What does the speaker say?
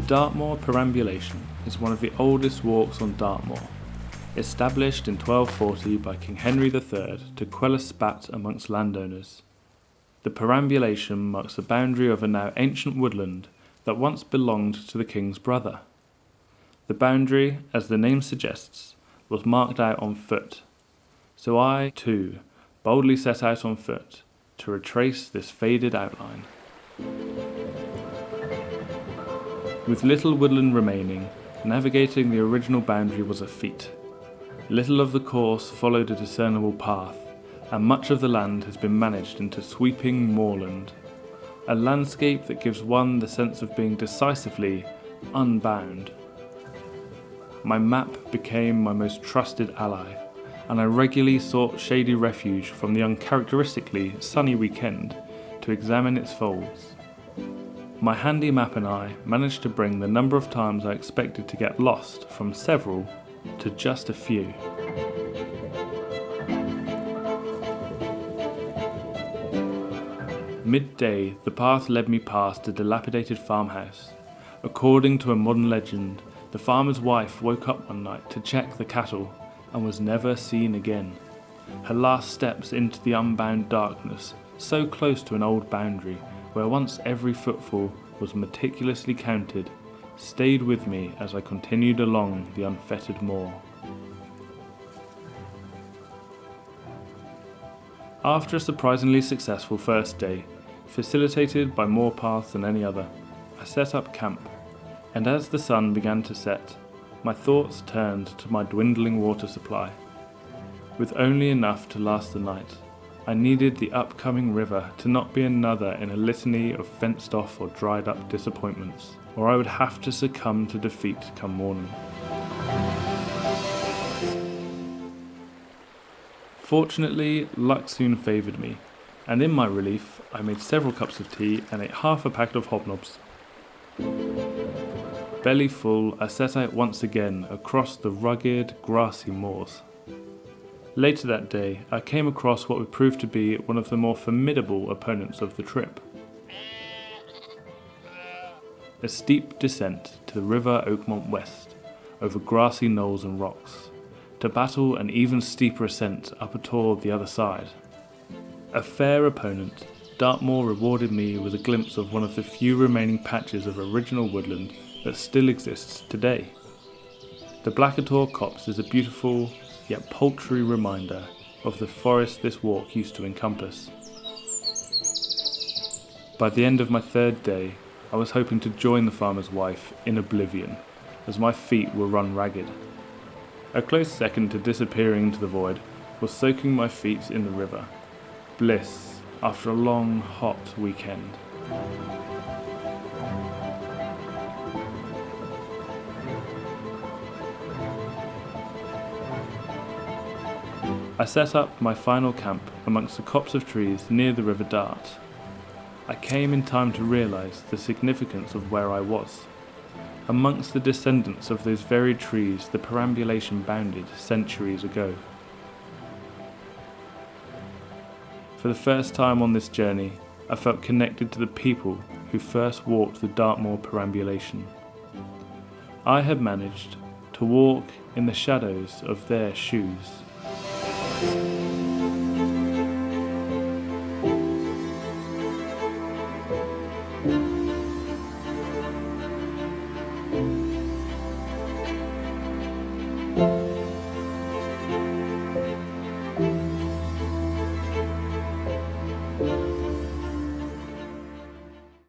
Dartmoor Perambulation is one of the oldest walks on Dartmoor, established in 1240 by King Henry III to quell a spat amongst landowners. The perambulation marks the boundary of a now ancient woodland that once belonged to the king's brother. The boundary, as the name suggests, was marked out on foot, so I, too, boldly set out on foot to retrace this faded outline. With little woodland remaining, navigating the original boundary was a feat. Little of the course followed a discernible path, and much of the land has been managed into sweeping moorland, a landscape that gives one the sense of being decisively unbound. My map became my most trusted ally, and I regularly sought shady refuge from the uncharacteristically sunny weekend to examine its folds. My handy map and I managed to bring the number of times I expected to get lost from several to just a few. Midday, the path led me past a dilapidated farmhouse. According to a modern legend, the farmer's wife woke up one night to check the cattle and was never seen again. Her last steps into the unbound darkness, so close to an old boundary where once every footfall was meticulously counted, stayed with me as I continued along the unfettered moor. After a surprisingly successful first day, facilitated by more paths than any other, I set up camp, and as the sun began to set, my thoughts turned to my dwindling water supply. With only enough to last the night, I needed the upcoming river to not be another in a litany of fenced-off or dried-up disappointments, or I would have to succumb to defeat come morning. Fortunately, luck soon favoured me, and in my relief, I made several cups of tea and ate half a packet of hobnobs. Belly full, I set out once again across the rugged, grassy moors. Later that day, I came across what would prove to be one of the more formidable opponents of the trip. A steep descent to the River Oakmont West, over grassy knolls and rocks, to battle an even steeper ascent up toward the other side. A fair opponent, Dartmoor rewarded me with a glimpse of one of the few remaining patches of original woodland that still exists today. The Blackator Copse is a beautiful, yet paltry reminder of the forest this walk used to encompass. By the end of my third day, I was hoping to join the farmer's wife in oblivion, as my feet were run ragged. A close second to disappearing into the void was soaking my feet in the river. Bliss after a long, hot weekend. I set up my final camp amongst a copse of trees near the River Dart. I came in time to realise the significance of where I was. Amongst the descendants of those very trees the perambulation bounded centuries ago. For the first time on this journey, I felt connected to the people who first walked the Dartmoor Perambulation. I had managed to walk in the shadows of their shoes.